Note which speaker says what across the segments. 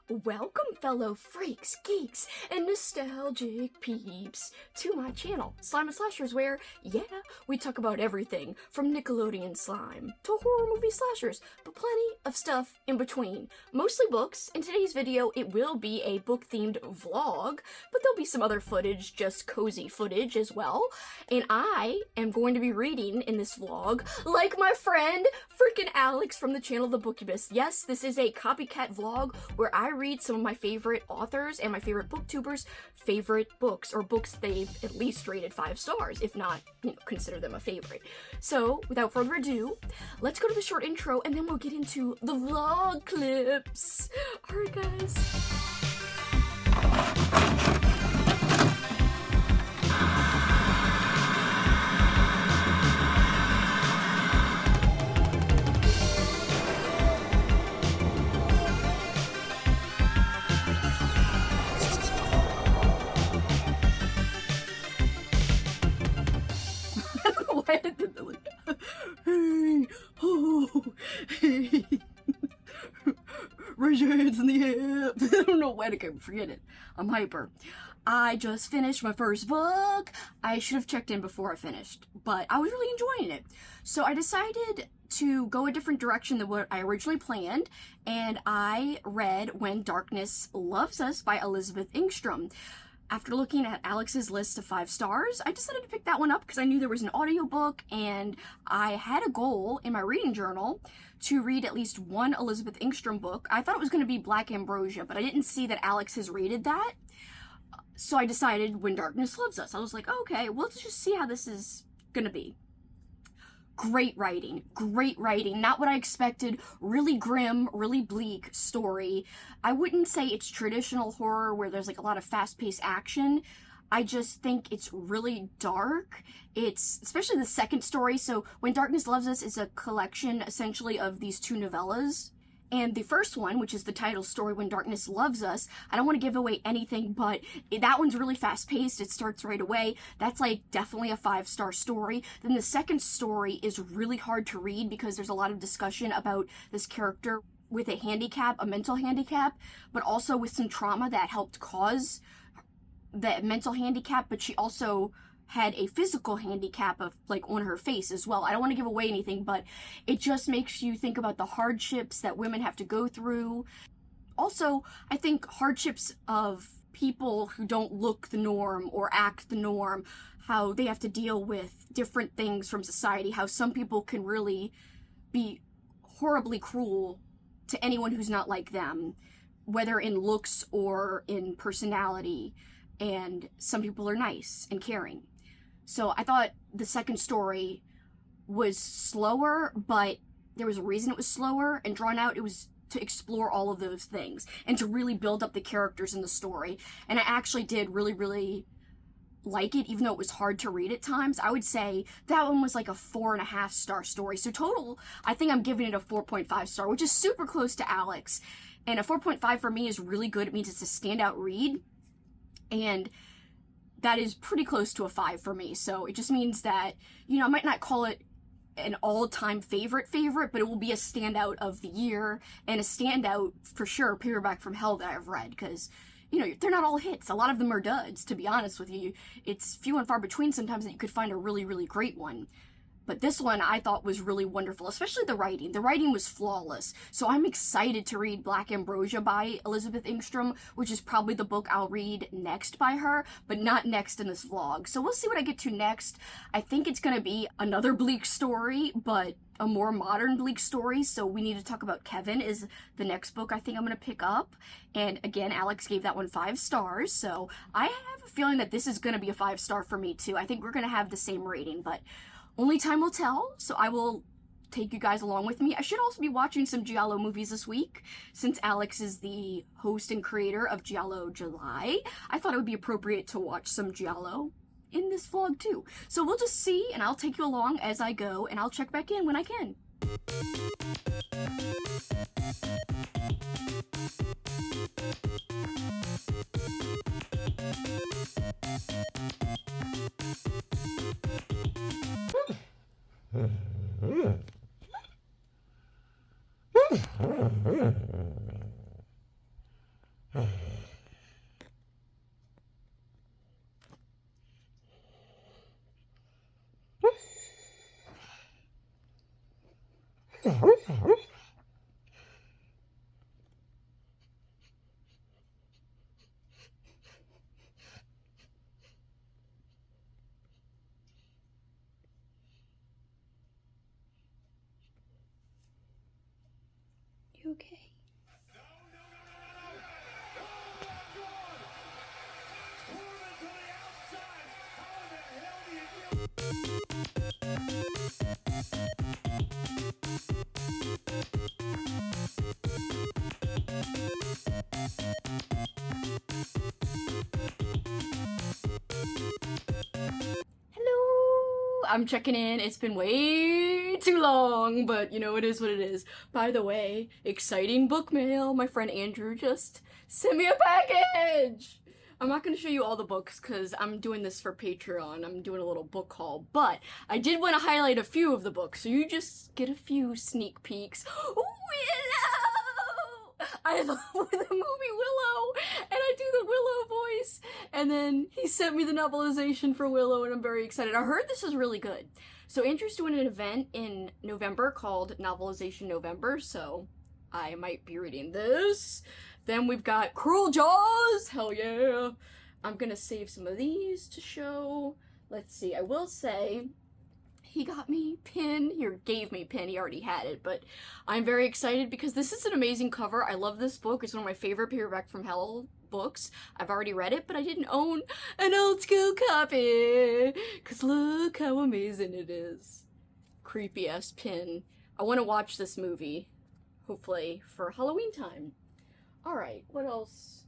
Speaker 1: Welcome, fellow freaks, geeks, and nostalgic peeps, to my channel, Slime and Slashers, where, yeah, we talk about everything from Nickelodeon slime to horror movie slashers, but plenty of stuff in between. Mostly books. In today's video, it will be a book-themed vlog, but there'll be some other footage, just cozy footage as well. And I am going to be reading in this vlog, like my friend, freaking Alex from the channel The Booktubers. Yes, this is a copycat vlog where I read some of my favorite authors and my favorite booktubers' favorite books, or books they've at least rated 5 stars, if not, consider them a favorite. So, without further ado, let's go to the short intro and then we'll get into the vlog clips. Alright, guys. Why did the hey, oh, hey. Raise your hands in the air. I don't know why I can't forget it. I'm hyper. I just finished my first book. I should have checked in before I finished, but I was really enjoying it. So I decided to go a different direction than what I originally planned, and I read When Darkness Loves Us by Elizabeth Engstrom. After looking at Alex's list of 5 stars, I decided to pick that one up because I knew there was an audiobook, and I had a goal in my reading journal to read at least one Elizabeth Engstrom book. I thought it was going to be Black Ambrosia, but I didn't see that Alex has rated that. So I decided When Darkness Loves Us. I was like, okay, well, let's just see how this is going to be. Great writing, not what I expected. Really grim, really bleak story. I wouldn't say it's traditional horror where there's like a lot of fast-paced action. I just think it's really dark. It's, especially the second story, so When Darkness Loves Us is a collection essentially of these 2 novellas. And the first one, which is the title story, When Darkness Loves Us, I don't want to give away anything, but that one's really fast-paced. It starts right away. That's like definitely a 5-star story. Then the second story is really hard to read because there's a lot of discussion about this character with a handicap, a mental handicap, but also with some trauma that helped cause that mental handicap, but she also had a physical handicap of like on her face as well. I don't want to give away anything, but it just makes you think about the hardships that women have to go through. Also, I think hardships of people who don't look the norm or act the norm, how they have to deal with different things from society, how some people can really be horribly cruel to anyone who's not like them, whether in looks or in personality, and some people are nice and caring. So I thought the second story was slower, but there was a reason it was slower and drawn out. It was to explore all of those things and to really build up the characters in the story. And I actually did really like it, even though it was hard to read at times. I would say that one was like a 4.5-star story. So total, I think I'm giving it a 4.5 star, which is super close to Alex. And a 4.5 for me is really good. It means it's a standout read. And that is pretty close to a 5 for me. So it just means that, I might not call it an all-time favorite, but it will be a standout of the year, and a standout for sure paperback from hell that I've read, because they're not all hits. A lot of them are duds, to be honest with you. It's few and far between sometimes that you could find a really great one. But this one I thought was really wonderful, especially the writing. The writing was flawless. So I'm excited to read Black Ambrosia by Elizabeth Engstrom, which is probably the book I'll read next by her, but not next in this vlog. So we'll see what I get to next. I think it's going to be another bleak story, but a more modern bleak story. So We Need to Talk About Kevin is the next book I think I'm going to pick up. And again, Alex gave that one 5 stars. So I have a feeling that this is going to be a 5-star for me too. I think we're going to have the same rating, but only time will tell, so I will take you guys along with me. I should also be watching some Giallo movies this week, since Alex is the host and creator of Giallo July. I thought it would be appropriate to watch some Giallo in this vlog too. So we'll just see, and I'll take you along as I go, and I'll check back in when I can. You okay? I'm checking in. It's been way too long, but you know, it is what it is. By the way, exciting book mail. My friend Andrew just sent me a package! I'm not going to show you all the books because I'm doing this for Patreon. I'm doing a little book haul, but I did want to highlight a few of the books, so you just get a few sneak peeks. Willow! I love the movie Willow, and I do the Willow voice, and then he sent me the novelization for Willow, and I'm very excited. I heard this is really good. So Andrew's doing an event in November called Novelization November, so I might be reading this. Then we've got Cruel Jaws, hell yeah. I'm gonna save some of these to show. Let's see, I will say, he got me Pin, or gave me Pin, he already had it, but I'm very excited because this is an amazing cover. I love this book, it's one of my favorite Paperback from Hell books. I've already read it, but I didn't own an old school copy, because look how amazing it is. Creepy ass Pin. I want to watch this movie, hopefully, for Halloween time. Alright, what else?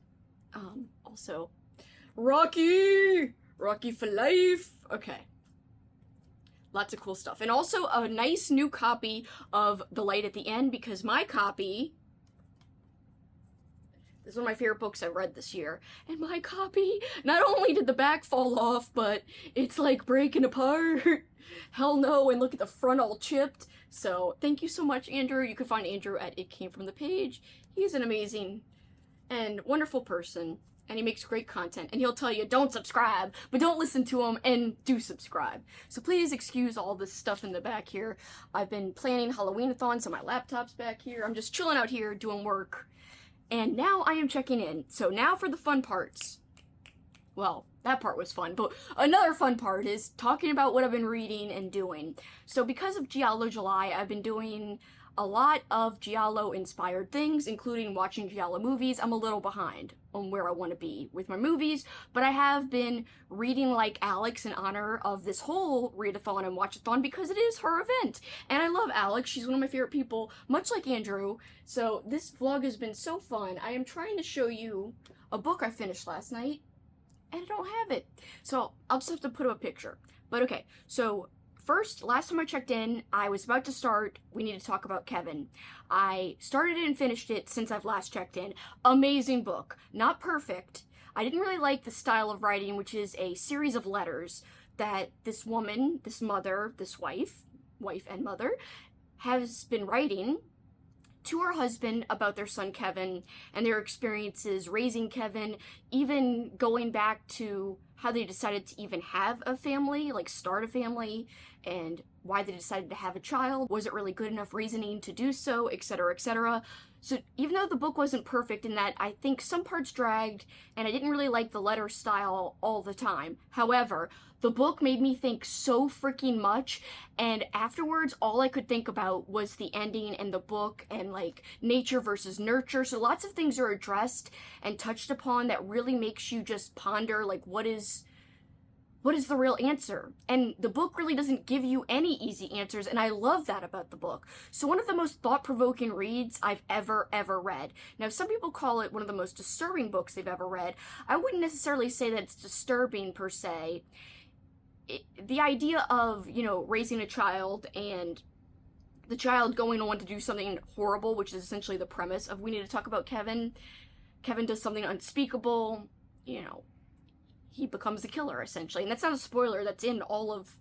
Speaker 1: Also, Rocky! Rocky for life! Okay. Lots of cool stuff. And also a nice new copy of The Light at the End, because my copy, this is one of my favorite books I've read this year, and my copy, not only did the back fall off, but it's like breaking apart. Hell no, and look at the front all chipped. So thank you so much, Andrew. You can find Andrew at It Came From the Page. He's an amazing and wonderful person, and he makes great content, and he'll tell you don't subscribe, but don't listen to him, and do subscribe. So please excuse all this stuff in the back here. I've been planning Halloween-a-thons, so my laptop's back here. I'm just chilling out here doing work, and now I am checking in. So now for the fun parts. Well, that part was fun, but another fun part is talking about what I've been reading and doing. So because of Giallo July, I've been doing a lot of Giallo-inspired things, including watching Giallo movies. I'm a little behind on where I want to be with my movies, but I have been reading like Alex in honor of this whole readathon and watchathon because it is her event. And I love Alex. She's one of my favorite people, much like Andrew. So this vlog has been so fun. I am trying to show you a book I finished last night, and I don't have it. So I'll just have to put up a picture. But okay, so first, last time I checked in, I was about to start We Need to Talk About Kevin. I started it and finished it since I've last checked in. Amazing book. Not perfect. I didn't really like the style of writing, which is a series of letters that this woman, this mother, this wife and mother, has been writing to her husband about their son Kevin and their experiences raising Kevin, even going back to how they decided to even have a family, like start a family, and why they decided to have a child. Was it really good enough reasoning to do so, etc., etc. So even though the book wasn't perfect in that I think some parts dragged and I didn't really like the letter style all the time, however, the book made me think so freaking much, and afterwards all I could think about was the ending and the book and like nature versus nurture. So lots of things are addressed and touched upon that really makes you just ponder like what is the real answer? And the book really doesn't give you any easy answers, and I love that about the book. So one of the most thought-provoking reads I've ever read. Now, some people call it one of the most disturbing books they've ever read. I wouldn't necessarily say that it's disturbing per se. The idea of, you know, raising a child and the child going on to do something horrible, which is essentially the premise of We Need to Talk About Kevin. Kevin does something unspeakable, you know, he becomes a killer, essentially. And that's not a spoiler, that's in all of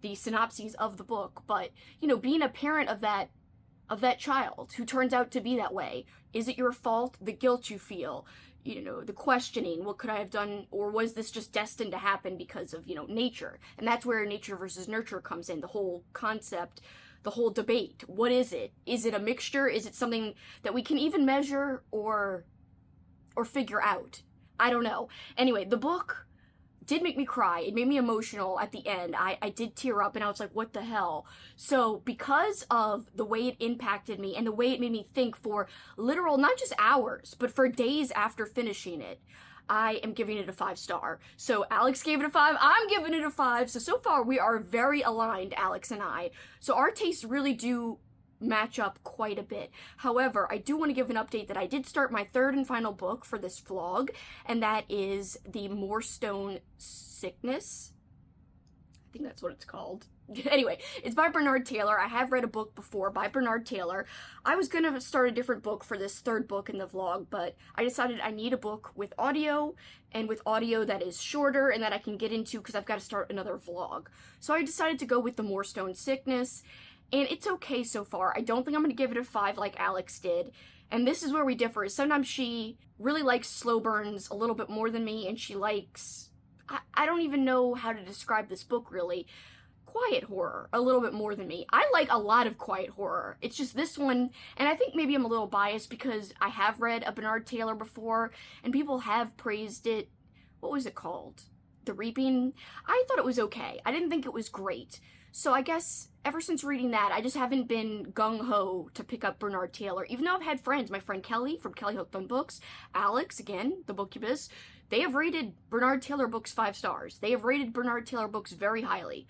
Speaker 1: the synopses of the book. But, you know, being a parent of that child who turns out to be that way, is it your fault? The guilt you feel, the questioning, what could I have done, or was this just destined to happen because of, nature? And that's where nature versus nurture comes in, the whole concept, the whole debate. What is it? Is it a mixture? Is it something that we can even measure or figure out? I don't know. Anyway, the book did make me cry. It made me emotional at the end. I did tear up and I was like, what the hell? So because of the way it impacted me and the way it made me think for literal, not just hours, but for days after finishing it, I am giving it a 5-star. So Alex gave it a 5, I'm giving it a 5. So far we are very aligned, Alex and I. So our tastes really do match up quite a bit. However, I do want to give an update that I did start my third and final book for this vlog, and that is The Moorstone Sickness. I think that's what it's called. Anyway, it's by Bernard Taylor. I have read a book before by Bernard Taylor. I was gonna start a different book for this third book in the vlog, but I decided I need a book with audio, and with audio that is shorter and that I can get into because I've got to start another vlog. So I decided to go with The Moorstone Sickness. And it's okay so far. I don't think I'm going to give it a 5 like Alex did. And this is where we differ. Sometimes she really likes slow burns a little bit more than me, and she likes, I don't even know how to describe this book really, quiet horror a little bit more than me. I like a lot of quiet horror. It's just this one, and I think maybe I'm a little biased because I have read a Bernard Taylor before, and people have praised it. What was it called? The Reaping? I thought it was okay. I didn't think it was great. So I guess ever since reading that, I just haven't been gung-ho to pick up Bernard Taylor, even though I've had friends. My friend Kelly from Kelly Hooked on Books, Alex, again, the Booktubers, they have rated Bernard Taylor books 5 stars. They have rated Bernard Taylor books very highly.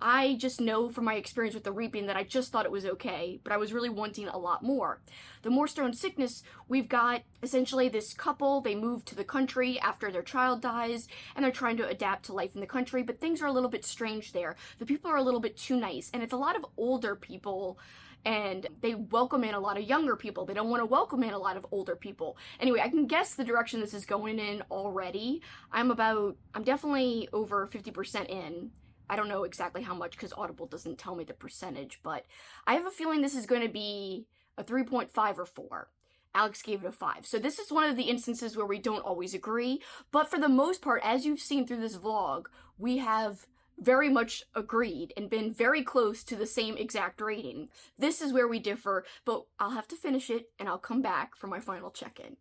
Speaker 1: I just know from my experience with The Reaping that I just thought it was okay, but I was really wanting a lot more. The Moorstone Sickness, we've got essentially this couple, they move to the country after their child dies, and they're trying to adapt to life in the country, but things are a little bit strange there. The people are a little bit too nice, and it's a lot of older people, and they welcome in a lot of younger people. They don't want to welcome in a lot of older people. Anyway, I can guess the direction this is going in already. I'm definitely over 50% in. I don't know exactly how much because Audible doesn't tell me the percentage, but I have a feeling this is going to be a 3.5 or 4. Alex gave it a 5. So this is one of the instances where we don't always agree, but for the most part, as you've seen through this vlog, we have very much agreed and been very close to the same exact rating. This is where we differ, but I'll have to finish it and I'll come back for my final check-in.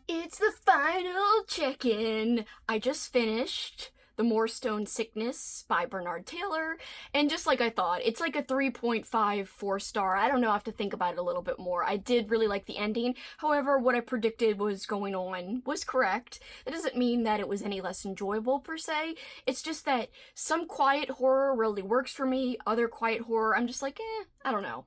Speaker 1: It's the final check-in. I just finished The Moorstone Sickness by Bernard Taylor, and just like I thought, it's like a 3.5, 4-star. I don't know, I have to think about it a little bit more. I did really like the ending. However, what I predicted was going on was correct. That doesn't mean that it was any less enjoyable per se. It's just that some quiet horror really works for me. Other quiet horror, I'm just like, I don't know.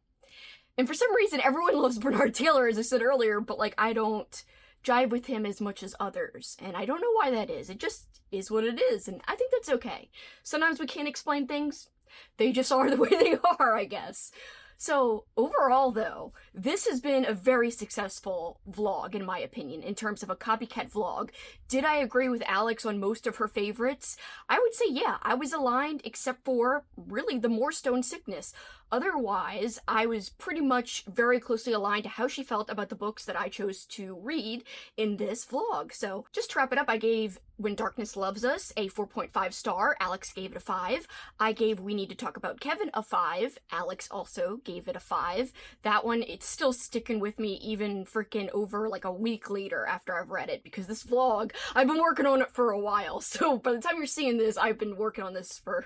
Speaker 1: And for some reason, everyone loves Bernard Taylor, as I said earlier, but like, I don't jive with him as much as others, and I don't know why that is. It just is what it is, and I think that's okay. Sometimes we can't explain things. They just are the way they are, I guess. So overall though, this has been a very successful vlog in my opinion, in terms of a copycat vlog. Did I agree with Alex on most of her favorites? I would say yeah, I was aligned except for really The Moorstone Sickness. Otherwise, I was pretty much very closely aligned to how she felt about the books that I chose to read in this vlog. So just to wrap it up, I gave When Darkness Loves Us a 4.5 star. Alex gave it a 5. I gave We Need to Talk About Kevin a 5. Alex also gave it a 5. That one, it's still sticking with me even freaking over like a week later after I've read it, because this vlog, I've been working on it for a while. So by the time you're seeing this, I've been working on this for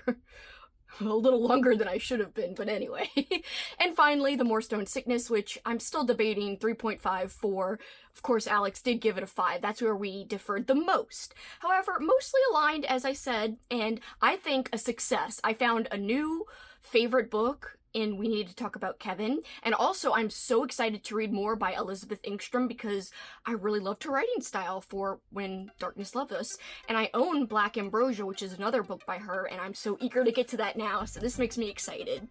Speaker 1: a little longer than I should have been, but anyway. And finally, The Moorstone Sickness, which I'm still debating 3.5, 4. Of course, Alex did give it a 5. That's where we differed the most. However, mostly aligned, as I said, and I think a success. I found a new favorite book and we needed to talk about Kevin. And also, I'm so excited to read more by Elizabeth Engstrom because I really loved her writing style for When Darkness Loved Us. And I own Black Ambrosia, which is another book by her, and I'm so eager to get to that now, so this makes me excited.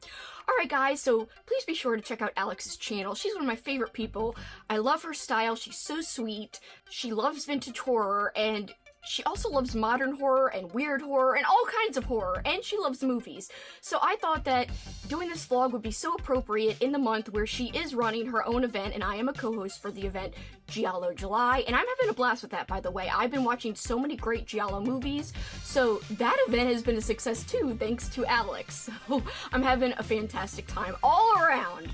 Speaker 1: Alright guys, so please be sure to check out Alex's channel. She's one of my favorite people. I love her style, she's so sweet, she loves vintage horror, and she also loves modern horror and weird horror and all kinds of horror, and she loves movies. So I thought that doing this vlog would be so appropriate in the month where she is running her own event, and I am a co-host for the event, Giallo July, and I'm having a blast with that, by the way. I've been watching so many great Giallo movies, so that event has been a success too, thanks to Alex. So I'm having a fantastic time all around.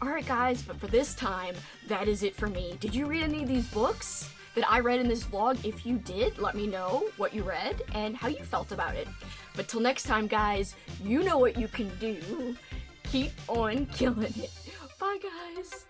Speaker 1: Alright guys, but for this time, that is it for me. Did you read any of these books that I read in this vlog? If you did, let me know what you read and how you felt about it. But till next time, guys, you know what you can do. Keep on killing it. Bye, guys.